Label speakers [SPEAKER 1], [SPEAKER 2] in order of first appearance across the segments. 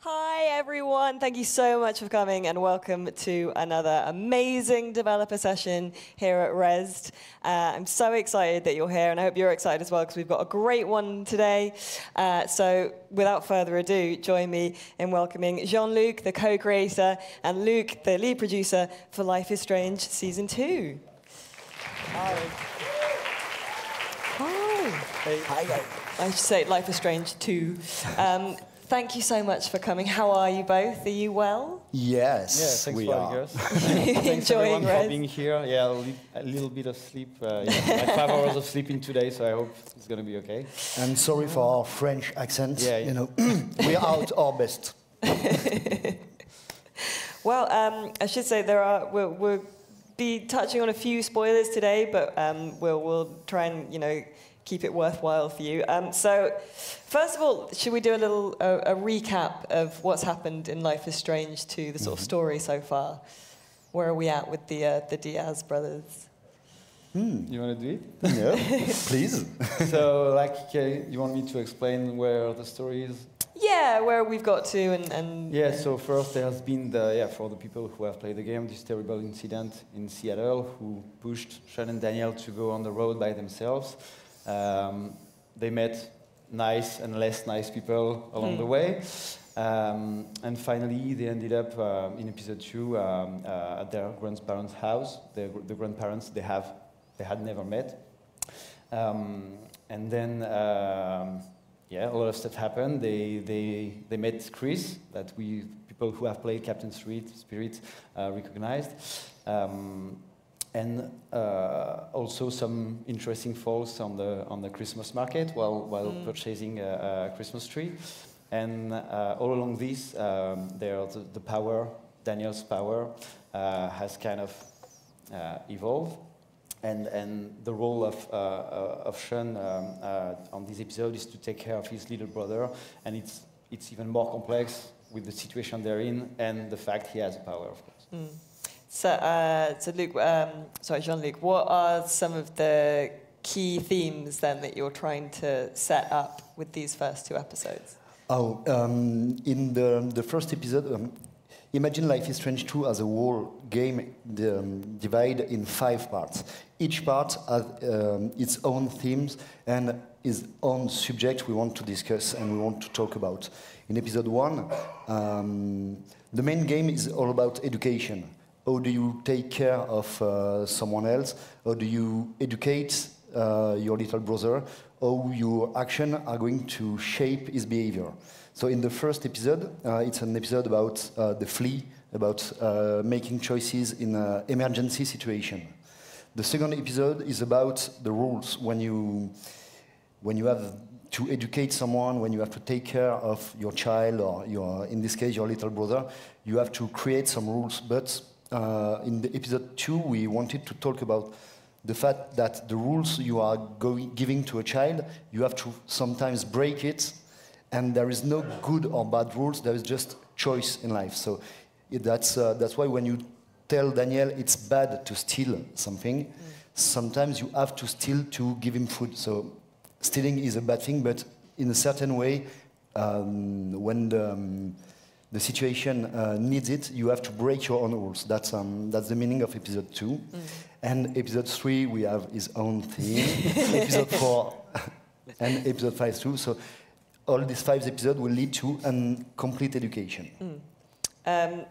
[SPEAKER 1] Hi everyone, thank you so much for coming and welcome to another amazing developer session here at Rezzed. I'm so excited that you're here and I hope you're excited as well because we've got a great one today. So without further ado, join me in welcoming Jean-Luc, the co-creator, and Luc, the lead producer for Life is Strange Season 2. Hi. Hi.
[SPEAKER 2] Hey. Hi guys.
[SPEAKER 1] I should say Life is Strange 2. Thank you so much for coming. How are you both? Are you well?
[SPEAKER 2] Yes,
[SPEAKER 3] thanks
[SPEAKER 2] we
[SPEAKER 3] for
[SPEAKER 2] are.
[SPEAKER 3] Thanks
[SPEAKER 1] Enjoying
[SPEAKER 3] everyone for being here. Yeah, a little bit of sleep. Like 5 hours of sleeping today, so I hope it's going to be okay.
[SPEAKER 2] And sorry for our French accent.
[SPEAKER 3] Yeah,
[SPEAKER 2] you know, we're out our best.
[SPEAKER 1] Well, I should say we'll be touching on a few spoilers today, but we'll try and keep it worthwhile for you. So, first of all, should we do a recap of what's happened in Life is Strange 2, the sort of story so far? Where are we at with the Diaz brothers?
[SPEAKER 3] You want to do it?
[SPEAKER 2] Yeah, please.
[SPEAKER 3] So, you want me to explain where the story is?
[SPEAKER 1] Yeah, where we've got to and
[SPEAKER 3] yeah, so first there has been for the people who have played the game, this terrible incident in Seattle who pushed Sean and Daniel to go on the road by themselves. They met nice and less nice people along the way. And finally, they ended up in episode 2 at their grandparents' house. The grandparents they had never met. And then, a lot of stuff happened. They met Chris, that people who have played Captain Spirit recognized. And also some interesting falls on the Christmas market while purchasing a Christmas tree. And all along this, the power, Daniel's power, has kind of evolved. And the role of Sean on this episode is to take care of his little brother, and it's even more complex with the situation they're in and the fact he has power, of course.
[SPEAKER 1] So Luc, Jean-Luc, what are some of the key themes then that you're trying to set up with these first 2 episodes?
[SPEAKER 2] In the first episode, imagine Life is Strange 2 as a whole game divided in 5 parts. Each part has its own themes and its own subject we want to discuss and we want to talk about. In episode 1, the main game is all about education. How do you take care of someone else? How do you educate your little brother? How your actions are going to shape his behavior? So in the first episode, it's an episode about the flea, about making choices in an emergency situation. The second episode is about the rules when you have to educate someone, when you have to take care of your child or in this case your little brother, you have to create some rules. But in the episode 2, we wanted to talk about the fact that the rules you are giving to a child, you have to sometimes break it, and there is no good or bad rules, there is just choice in life. So that's why when you tell Daniel it's bad to steal something, sometimes you have to steal to give him food. So stealing is a bad thing, but in a certain way, when the situation needs it, you have to break your own rules. That's the meaning of episode 2. And episode 3, we have his own theme. Episode 4 and episode 5 too. So all these 5 episodes will lead to a complete education.
[SPEAKER 1] I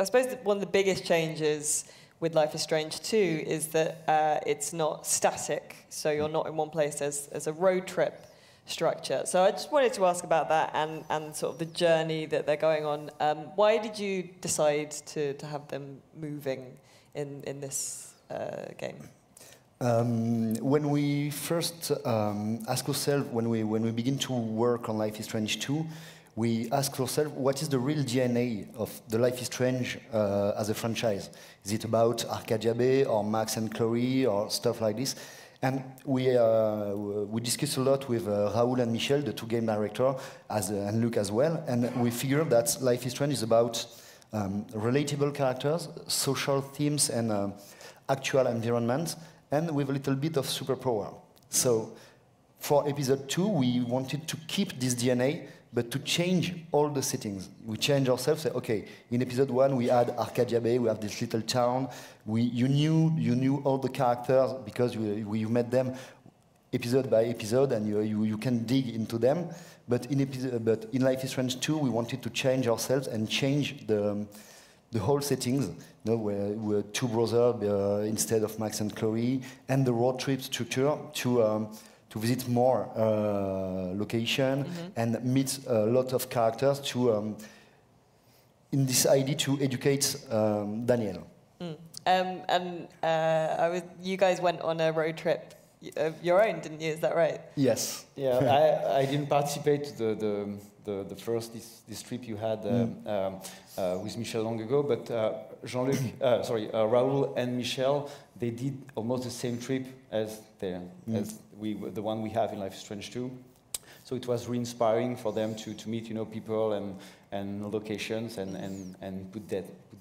[SPEAKER 1] suppose one of the biggest changes with Life is Strange 2 is that it's not static. So you're not in one place as a road trip structure. So I just wanted to ask about that and sort of the journey that they're going on. Why did you decide to have them moving in this game?
[SPEAKER 2] When we first ask ourselves, when we begin to work on Life is Strange 2, we ask ourselves, what is the real DNA of the Life is Strange as a franchise? Is it about Arcadia Bay or Max and Chloe or stuff like this? And we discussed a lot with Raoul and Michel, the 2 game directors, and Luc as well, and we figured that Life is Strange is about relatable characters, social themes, and actual environment, and with a little bit of superpower. So for episode 2, we wanted to keep this DNA, but to change all the settings. We change ourselves, say, okay, in episode 1 we had Arcadia Bay, we have this little town, you knew all the characters because you met them episode by episode, and you can dig into them. But in Life is Strange 2, we wanted to change ourselves and change the whole settings. You know, we're two brothers instead of Max and Chloe, and the road trip structure to visit more location and meet a lot of characters in this idea to educate Daniel.
[SPEAKER 1] You guys went on a road trip of your own, didn't you? Is that right?
[SPEAKER 2] Yes.
[SPEAKER 3] Yeah, I didn't participate to the first this trip you had with Michel long ago, but Jean-Luc, Raoul and Michel, they did almost the same trip as the one we have in Life is Strange 2. So it was really inspiring for them to meet people and locations and put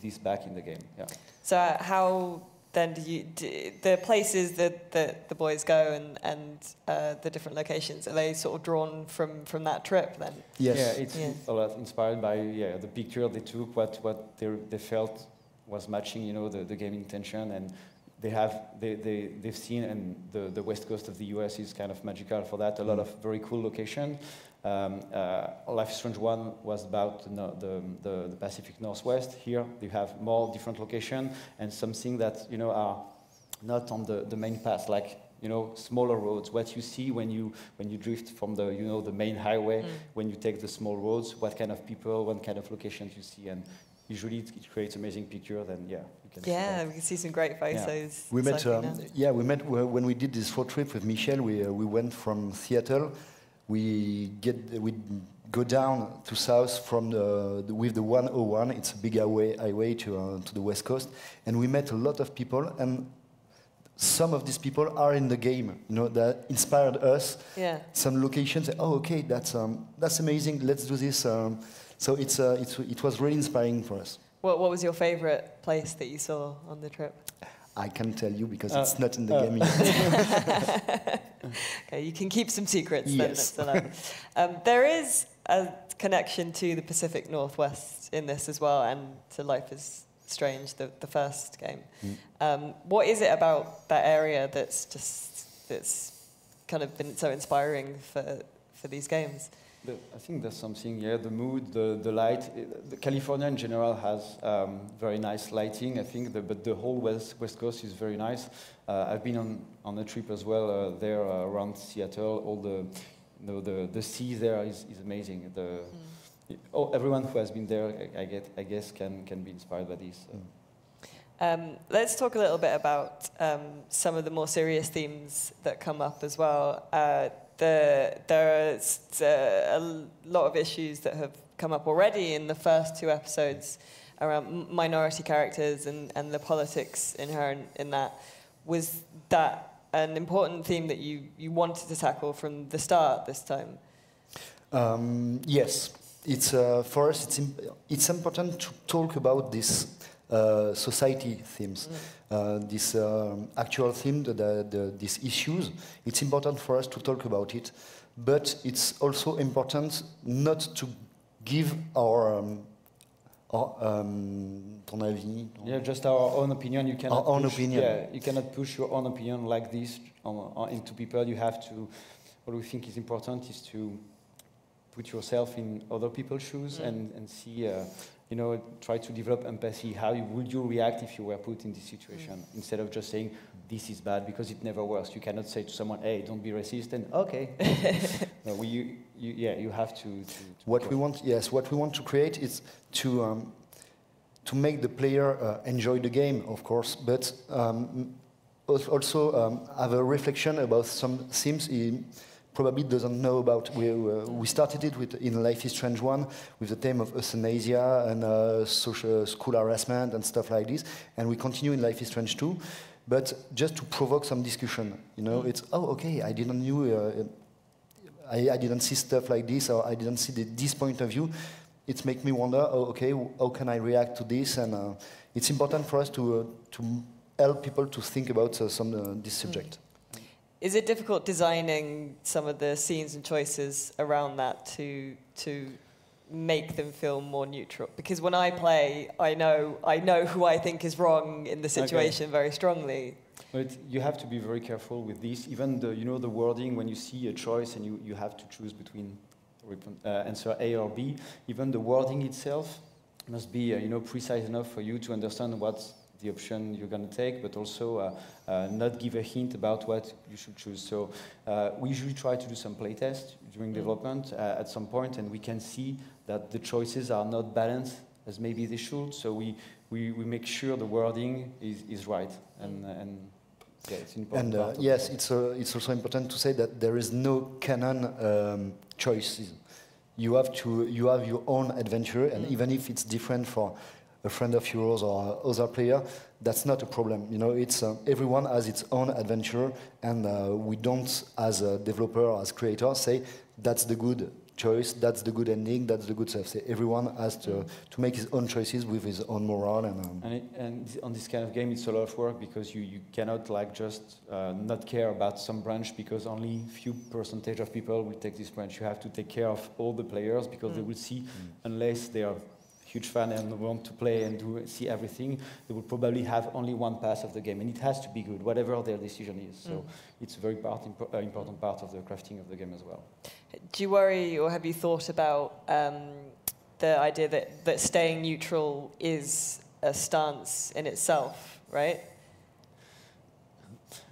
[SPEAKER 3] this back in the game. Yeah.
[SPEAKER 1] So how then the places that the boys go and the different locations, are they sort of drawn from that trip then?
[SPEAKER 2] Yes.
[SPEAKER 3] Yeah, it's a lot inspired by the picture they took, what they felt was matching the game intention, and they've seen, and the west coast of the US is kind of magical for that. A lot of very cool locations. Life is Strange 1 was about the Pacific Northwest. Here you have more different locations and something that are not on the main path, like smaller roads. What you see when you drift from the main highway, when you take the small roads, what kind of people, what kind of locations you see, and usually it creates amazing picture. Then you can see that.
[SPEAKER 1] We can see some great photos.
[SPEAKER 2] We met. When we did this road trip with Michel. We went from Seattle. We go down to south with the 101. It's a big highway to the west coast, and we met a lot of people. And some of these people are in the game. That inspired us. Yeah. Some locations. Oh, okay, that's amazing. Let's do this. So it was really inspiring for us.
[SPEAKER 1] What was your favorite place that you saw on the trip?
[SPEAKER 2] I can't tell you because it's not in the game yet.
[SPEAKER 1] Okay, you can keep some secrets.
[SPEAKER 2] Yes.
[SPEAKER 1] Then. There is a connection to the Pacific Northwest in this as well, and to Life is Strange, the first game. What is it about that area that's kind of been so inspiring for these games?
[SPEAKER 3] I think there's something, the mood, the light. California in general has very nice lighting, I think, but the whole West Coast is very nice. I've been on a trip as well there around Seattle. All the sea there is amazing. Everyone who has been there, I guess, can be inspired by this.
[SPEAKER 1] Let's talk a little bit about some of the more serious themes that come up as well. There are a lot of issues that have come up already in the first 2 episodes around minority characters and the politics inherent in that. Was that an important theme that you wanted to tackle from the start this time?
[SPEAKER 2] Yes. It's for us. It's important to talk about this society themes, this actual theme, these issues. It's important for us to talk about it, but it's also important not to give ton avis.
[SPEAKER 3] Yeah, just our own opinion. You cannot
[SPEAKER 2] our own opinion.
[SPEAKER 3] Yeah, you cannot push your own opinion like this into people. You have to. What we think is important is to put yourself in other people's shoes and see. Try to develop empathy. How would you react if you were put in this situation? Instead of just saying, this is bad, because it never works. You cannot say to someone, hey, don't be racist, and okay. No, you have to
[SPEAKER 2] what we want to create is to make the player enjoy the game, of course, but also have a reflection about some themes he probably doesn't know about. We started it in Life is Strange 1 with the theme of euthanasia and social school harassment and stuff like this, and we continue in Life is Strange 2, but just to provoke some discussion. It's okay, I didn't knew, I didn't see stuff like this, or I didn't see this point of view. It makes me wonder, okay, how can I react to this? And it's important for us to help people to think about this subject.
[SPEAKER 1] Is it difficult designing some of the scenes and choices around that to make them feel more neutral? Because when I play, I know who I think is wrong in the situation very strongly.
[SPEAKER 3] But you have to be very careful with this. Even the wording, when you see a choice and you have to choose between answer A or B, even the wording itself must be precise enough for you to understand what's the option you're going to take, but also not give a hint about what you should choose. So we usually try to do some playtest during development at some point, and we can see that the choices are not balanced as maybe they should. So we make sure the wording is right, and yeah, it's important.
[SPEAKER 2] And yes, it's also important to say that there is no canon choices. You have your own adventure, and even if it's different for a friend of yours or other player, that's not a problem. It's everyone has its own adventure, and we don't, as a developer or as creator, say that's the good choice, that's the good ending, that's the good stuff. Say everyone has to make his own choices with his own moral.
[SPEAKER 3] And on this kind of game, it's a lot of work because you cannot just not care about some branch because only few percentage of people will take this branch. You have to take care of all the players because they will see, unless they are huge fan and want to play and see everything, they will probably have only one pass of the game, and it has to be good, whatever their decision is. So it's a very important part of the crafting of the game as well.
[SPEAKER 1] Do you worry, or have you thought about the idea that staying neutral is a stance in itself, right?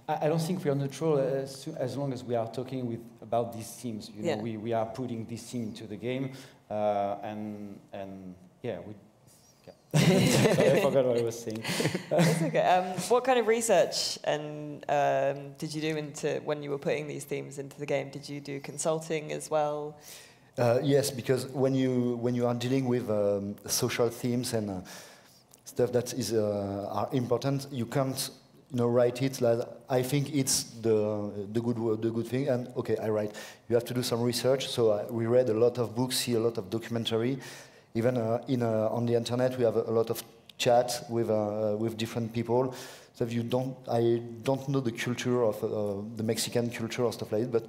[SPEAKER 3] I don't think we are neutral as long as we are talking about these themes. We are putting this theme into the game, and yeah, Sorry, I forgot what I was saying.
[SPEAKER 1] That's okay. What kind of research did you do when you were putting these themes into the game? Did you do consulting as well?
[SPEAKER 2] Yes, because when you are dealing with social themes and stuff that are important, you can't write it like I think it's the good thing, and okay, I write. You have to do some research. So we read a lot of books, see a lot of documentary. Even on the internet, we have a lot of chat with different people. So I don't know the culture of the Mexican culture or stuff like that, but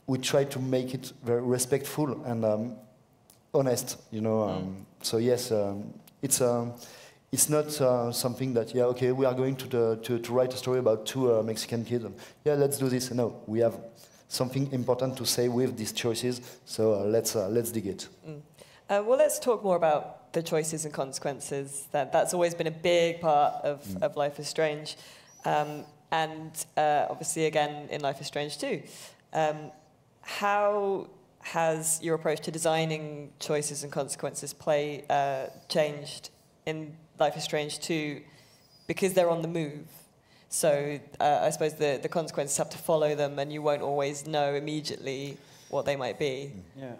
[SPEAKER 2] we try to make it very respectful and honest. So yes, it's not something that we are going to write a story about two Mexican kids. And, let's do this. No, we have something important to say with these choices. So let's dig it.
[SPEAKER 1] Well, let's talk more about the choices and consequences. That's always been a big part of Life is Strange. And obviously, again, in Life is Strange 2. How has your approach to designing choices and consequences changed in Life is Strange 2? Because they're on the move. So I suppose the consequences have to follow them, and you won't always know immediately what they might be.
[SPEAKER 3] Yeah,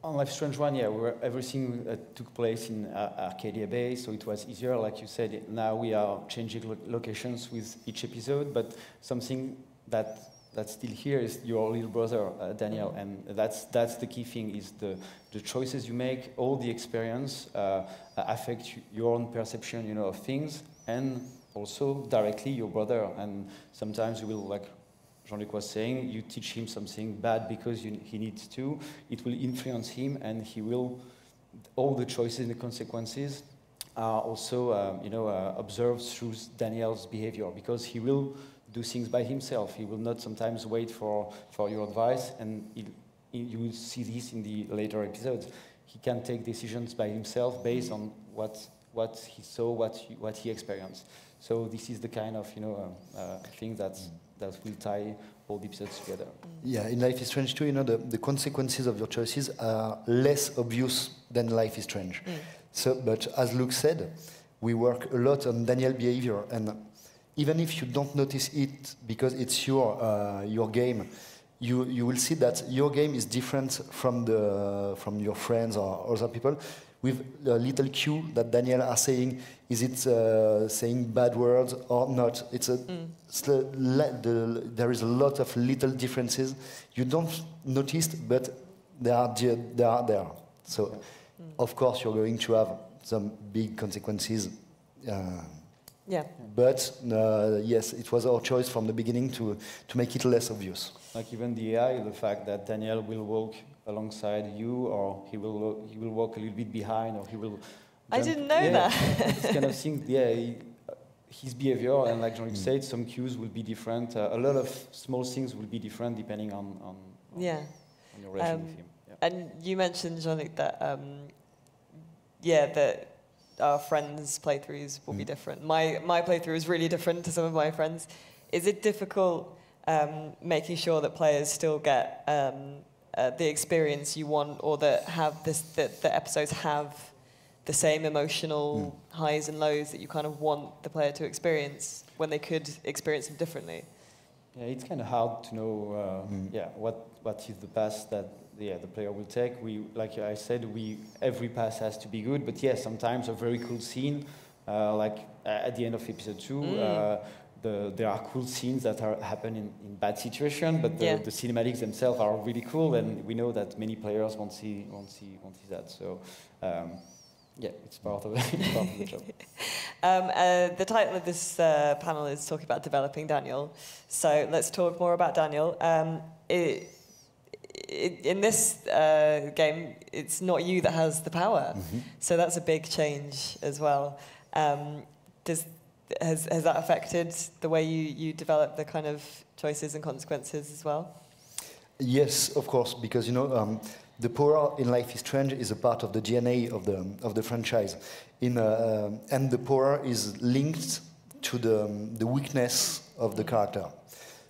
[SPEAKER 3] on Life is Strange 1, everything took place in Arcadia Bay, so it was easier. Like you said, now we are changing locations with each episode, but something that's still here is your little brother, Daniel, and that's the key thing, is the choices you make, all the experience affect your own perception, of things, and also directly your brother. And sometimes you will, like Jean-Luc was saying, you teach him something bad because he needs to. It will influence him, and all the choices and the consequences are also, observed through Daniel's behavior, because he will do things by himself. He will not sometimes wait for your advice, and you will see this in the later episodes. He can take decisions by himself based on what he saw, what he experienced. So this is the kind of thing that will tie all the episodes together. Yeah,
[SPEAKER 2] in Life is Strange 2, the consequences of your choices are less obvious than Life is Strange. So, but as Luc said, we work a lot on Daniel behavior, and even if you don't notice it because it's your game, you will see that your game is different from your friends or other people. With a little cue that Daniel are saying, is it saying bad words or not? There is a lot of little differences you don't notice, but they are there. So, of course, you're going to have some big consequences.
[SPEAKER 1] Yeah.
[SPEAKER 2] But yes, it was our choice from the beginning to make it less obvious.
[SPEAKER 3] Like even the AI, the fact that Daniel will walk alongside you, or he will walk a little bit behind, or he will.
[SPEAKER 1] I didn't know that.
[SPEAKER 3] This kind of thing. Yeah, his behavior, and like Jean-Luc said, some cues will be different. A lot of small things will be different depending on
[SPEAKER 1] Yeah.
[SPEAKER 3] on your relation with him. Yeah.
[SPEAKER 1] And you mentioned, Jean-Luc, that that our friends' playthroughs will be different. My playthrough is really different to some of my friends. Is it difficult making sure that players still get the experience you want, or that the episodes have the same emotional highs and lows that you kind of want the player to experience when they could experience them differently?
[SPEAKER 3] Yeah, it's kind of hard to know. What is the path that the player will take. Like I said, every pass has to be good. But yes, sometimes a very cool scene, like at the end of episode 2, there are cool scenes that happen in bad situation, but the cinematics themselves are really cool, and we know that many players won't see that. So. It's part of the job.
[SPEAKER 1] The title of this panel is talking about developing Daniel. So let's talk more about Daniel. In this game, it's not you that has the power. So that's a big change as well. Has that affected the way you develop the kind of choices and consequences as well?
[SPEAKER 2] Yes, of course, because the power in Life is Strange is a part of the DNA of the franchise, and the power is linked to the weakness of the character.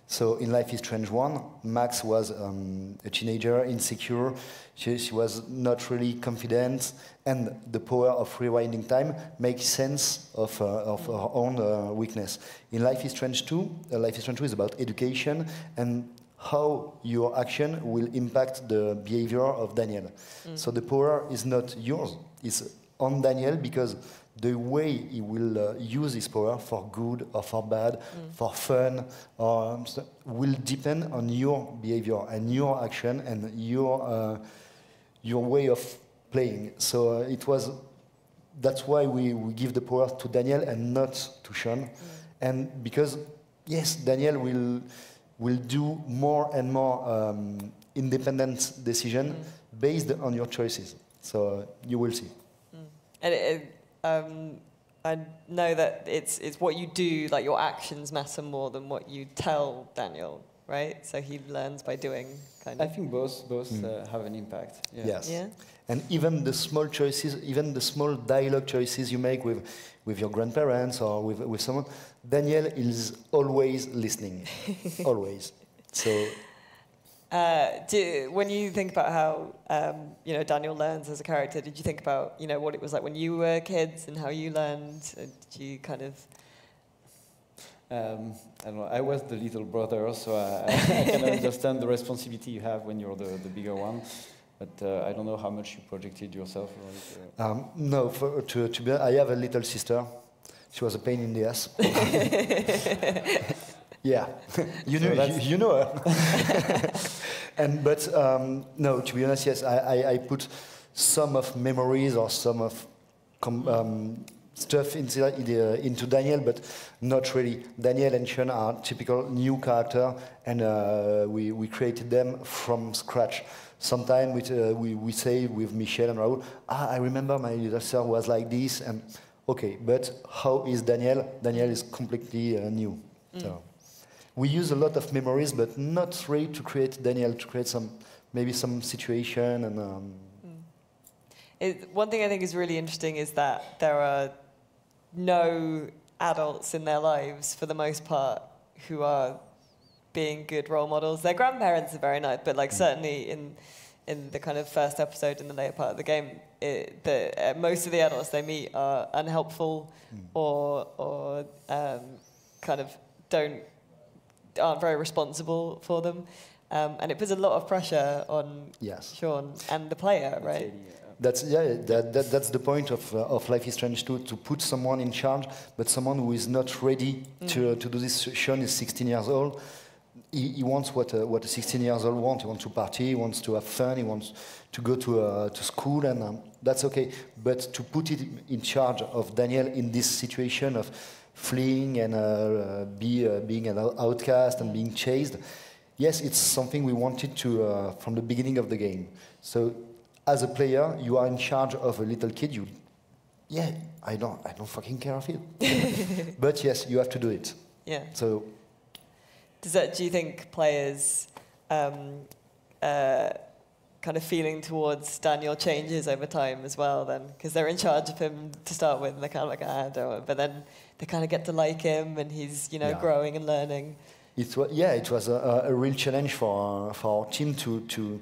[SPEAKER 2] So in Life is Strange 1, Max was a teenager, insecure. She was not really confident, and the power of rewinding time makes sense of her own weakness. In Life is Strange 2, Life is Strange 2 is about education and how your action will impact the behavior of Daniel. So the power is not yours, it's on Daniel, because the way he will use his power for good or for bad, for fun, will depend on your behavior and your action and your way of playing. So that's why we give the power to Daniel and not to Sean. And because, yes, Daniel will do more and more independent decision based on your choices. So you will see.
[SPEAKER 1] And I know that it's what you do, like your actions matter more than what you tell Daniel, right? So he learns by doing, kind of.
[SPEAKER 3] I think both have an impact. Yeah.
[SPEAKER 2] Yes.
[SPEAKER 1] Yeah.
[SPEAKER 2] And even the small choices, even the small dialogue choices you make with your grandparents or with someone, Daniel is always listening, always. So.
[SPEAKER 1] When you think about how Daniel learns as a character, did you think about what it was like when you were kids and how you learned? Did you kind of?
[SPEAKER 3] I don't know. I was the little brother, so I can understand the responsibility you have when you're the bigger one. But I don't know how much you projected yourself.
[SPEAKER 2] No, to be honest, I have a little sister. She was a pain in the ass. Yeah, you know her. But no, to be honest, yes, I put some of memories or some of stuff into Daniel, but not really. Daniel and Sean are typical new character, and we created them from scratch. Sometimes we say with Michel and Raoul, I remember my little sister was like this, and okay, but how is Daniel? Daniel is completely new. So. We use a lot of memories, but not really to create Daniel, to create maybe some situation. And
[SPEAKER 1] one thing I think is really interesting is that there are no adults in their lives, for the most part, who are being good role models. Their grandparents are very nice, but certainly in the kind of first episode in the later part of the game, most of the adults they meet are unhelpful or kind of aren't very responsible for them, and it puts a lot of pressure on Sean and the player, right?
[SPEAKER 2] That's the point of Life is Strange 2, to put someone in charge, but someone who is not ready to do this. Sean is 16 years old. He wants what a 16-year-old wants. He wants to party. He wants to have fun. He wants to go to school, and that's okay. But to put it in charge of Daniel in this situation of fleeing and being an outcast and being chased. Yes, it's something we wanted to from the beginning of the game. So, as a player, you are in charge of a little kid. I don't fucking care of it. But yes, you have to do it.
[SPEAKER 1] Yeah.
[SPEAKER 2] So,
[SPEAKER 1] do you think players kind of feeling towards Daniel changes over time as well then? Because they're in charge of him to start with and they're kind of like, but then they kind of get to like him and he's, growing and learning.
[SPEAKER 2] It was a real challenge for our team to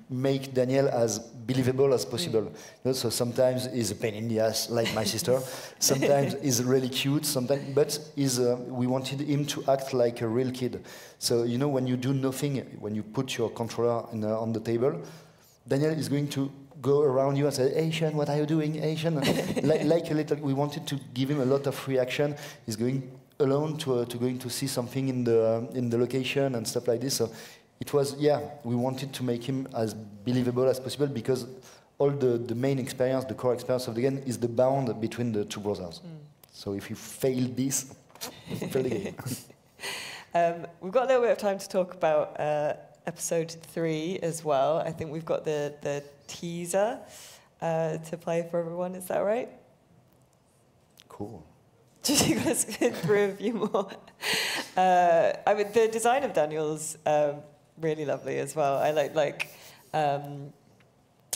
[SPEAKER 2] make Daniel as believable as possible. So sometimes he's a pain in the ass, like my sister. Sometimes he's really cute. But we wanted him to act like a real kid. So when you do nothing, when you put your controller on the table, Daniel is going to go around you and say, "Hey, Sean, what are you doing? Hey, Sean," like a little. We wanted to give him a lot of reaction. He's going alone to going to see something in the location and stuff like this. So it was, we wanted to make him as believable as possible because all the main experience, the core experience of the game is the bond between the two brothers. So if you fail this, you fail the game.
[SPEAKER 1] We've got a little bit of time to talk about episode 3 as well. I think we've got the teaser to play for everyone. Is that right?
[SPEAKER 2] Cool.
[SPEAKER 1] Just you got to skip through a few more. I mean, the design of Daniel's really lovely as well. I like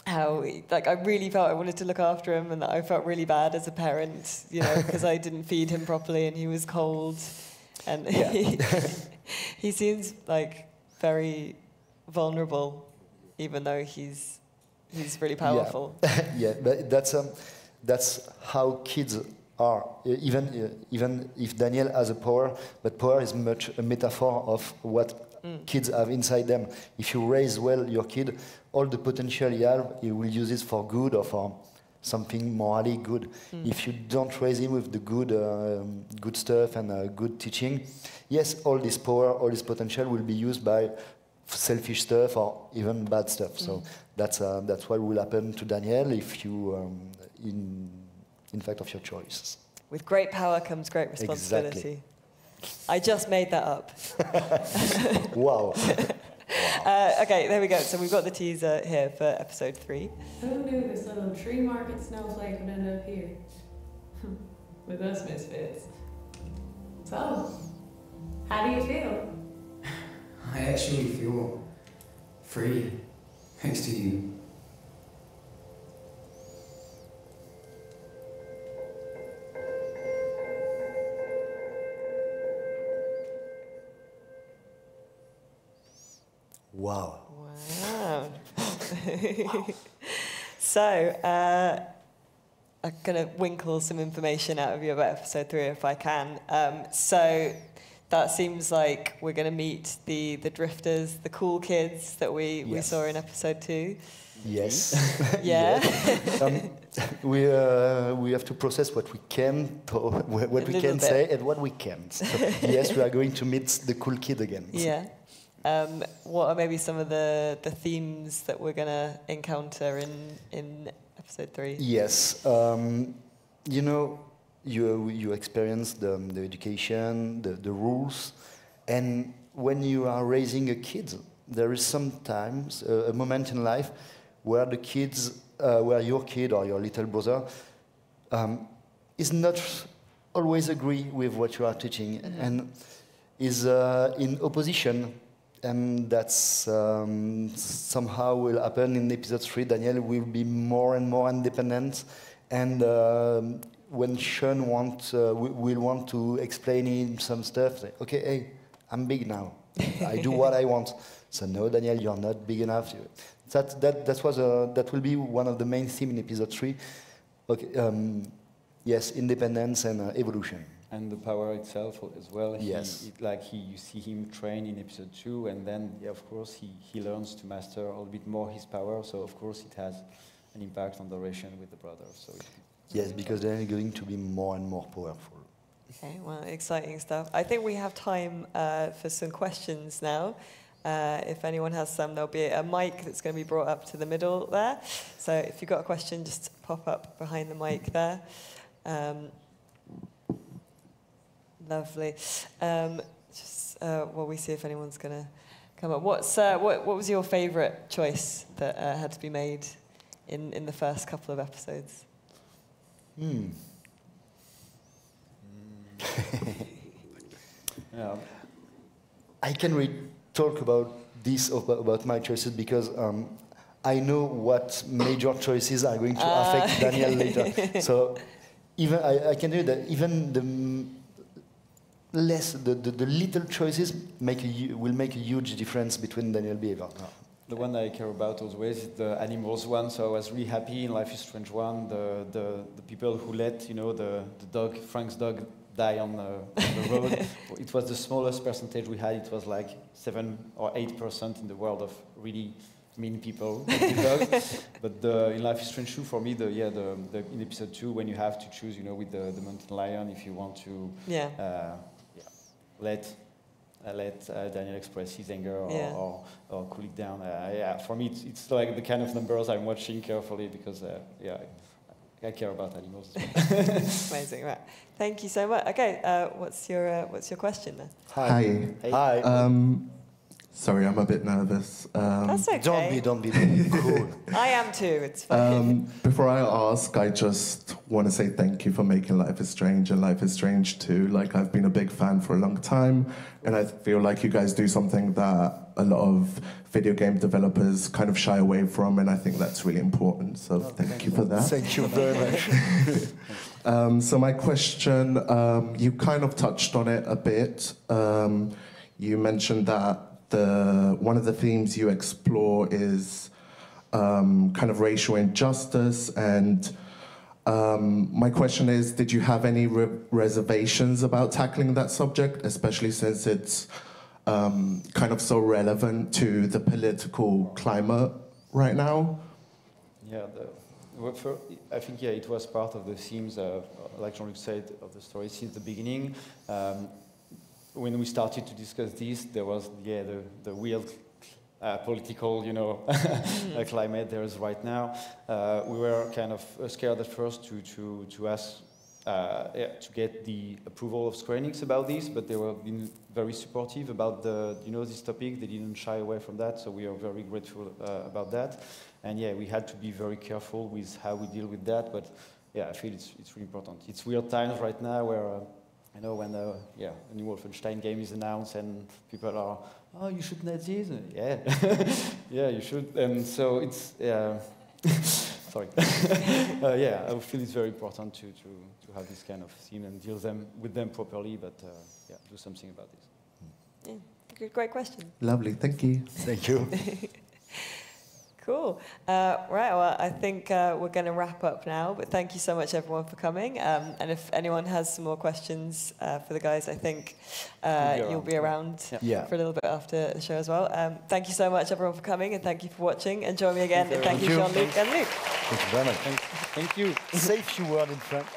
[SPEAKER 1] how I really felt I wanted to look after him, and that I felt really bad as a parent, because I didn't feed him properly and he was cold, and he seems like very vulnerable, even though he's really powerful.
[SPEAKER 2] Yeah, but that's how kids are, even if Daniel has a power, but power is much a metaphor of what kids have inside them. If you raise well your kid, all the potential he will use it for good or for something morally good. If you don't raise him with the good stuff and good teaching, yes, all this power, all this potential will be used by selfish stuff or even bad stuff. So that's what will happen to Daniel if you in fact of your choice.
[SPEAKER 1] With great power comes great responsibility.
[SPEAKER 2] Exactly.
[SPEAKER 1] I just made that up.
[SPEAKER 2] Wow.
[SPEAKER 1] Okay, there we go. So we've got the teaser here for episode 3.
[SPEAKER 4] Who knew this little tree market snowflake would end up here? With us misfits. So, how do you feel?
[SPEAKER 5] I actually feel free next to you.
[SPEAKER 2] Wow.
[SPEAKER 1] Wow. So, I'm going to winkle some information out of you about episode 3 if I can. So that seems like we're going to meet the drifters, the cool kids that we saw in episode 2.
[SPEAKER 2] Yes.
[SPEAKER 1] Yeah.
[SPEAKER 2] Yes. We have to process what we can, what we can say, and what we can't. So, yes, we are going to meet the cool kid again.
[SPEAKER 1] Yeah. What are maybe some of the themes that we're going to encounter in episode 3?
[SPEAKER 2] Yes. You experience the education, the rules, and when you are raising a kid, there is sometimes a moment in life where the kids, where your kid or your little brother is not always agree with what you are teaching and is in opposition. And that's somehow will happen in episode 3. Daniel will be more and more independent, and when Sean will want to explain him some stuff, say, "Okay, hey, I'm big now. I do what I want." So no, Daniel, you're not big enough. That will be one of the main themes in episode 3. Okay, yes, independence and evolution.
[SPEAKER 3] And the power itself as well.
[SPEAKER 2] Yes.
[SPEAKER 3] You see him train in episode 2, and then, of course, he learns to master a little bit more his power. So, of course, it has an impact on the relation with the brother. So
[SPEAKER 2] yes, because they're going to be more and more powerful.
[SPEAKER 1] Okay, well, exciting stuff. I think we have time for some questions now. If anyone has some, there'll be a mic that's going to be brought up to the middle there. So if you've got a question, just pop up behind the mic there. Lovely. Well, we see if anyone's going to come up. What was your favourite choice that had to be made in the first couple of episodes?
[SPEAKER 3] Yeah.
[SPEAKER 2] I can really talk about this, about my choices, because I know what major choices are going to affect Daniel later. So even I can tell you that even the little choices will make a huge difference between Daniel's behavior.
[SPEAKER 3] The one I care about always is the animals one. So I was really happy in Life is Strange 1, the people who let the dog, Frank's dog, die on the road. It was the smallest percentage we had. It was like 7 or 8% in the world of really mean people, like the dogs. But in Life is Strange 2, for me, in episode 2, when you have to choose, with the mountain lion, if you want to let Daniel express his anger or cool it down. For me, it's like the kind of numbers I'm watching carefully because I care about animals as well.
[SPEAKER 1] Amazing, right? Thank you so much. Okay, what's your question then?
[SPEAKER 6] Hi.
[SPEAKER 3] Hey.
[SPEAKER 2] Hi.
[SPEAKER 6] Sorry, I'm a bit nervous.
[SPEAKER 1] That's okay.
[SPEAKER 2] Don't be cool.
[SPEAKER 1] I am too. It's fine.
[SPEAKER 6] Before I ask, I just want to say thank you for making Life is Strange and Life is Strange 2. Like, I've been a big fan for a long time, and I feel like you guys do something that a lot of video game developers kind of shy away from, and I think that's really important. So thank you for that.
[SPEAKER 2] Thank you very much.
[SPEAKER 6] So my question, you kind of touched on it a bit. You mentioned that one of the themes you explore is kind of racial injustice, and my question is, did you have any reservations about tackling that subject, especially since it's kind of so relevant to the political climate right now?
[SPEAKER 3] Yeah, I think it was part of the themes, like Jean-Luc said, of the story since the beginning. When we started to discuss this, there was the weird political, climate there is right now. We were kind of scared at first to ask to get the approval of Square Enix about this, but they were been very supportive about this topic. They didn't shy away from that, so we are very grateful about that. And we had to be very careful with how we deal with that. But I feel it's really important. It's weird times right now where. When a new Wolfenstein game is announced and people are, oh, you should net this? Yeah, you should. And so it's, sorry. I feel it's very important to have this kind of theme and deal with them properly, but do something about this.
[SPEAKER 1] Yeah, great question.
[SPEAKER 6] Lovely, thank you.
[SPEAKER 2] Thank you.
[SPEAKER 1] Cool. Right, well, I think we're going to wrap up now, but thank you so much, everyone, for coming. And if anyone has some more questions for the guys, I think you'll be around for a little bit after the show as well. Thank you so much, everyone, for coming, and thank you for watching. And join me again, and thank you, Jean-Luc and Luc.
[SPEAKER 2] Thank you very much.
[SPEAKER 3] Thank you.
[SPEAKER 2] Say a few words in French.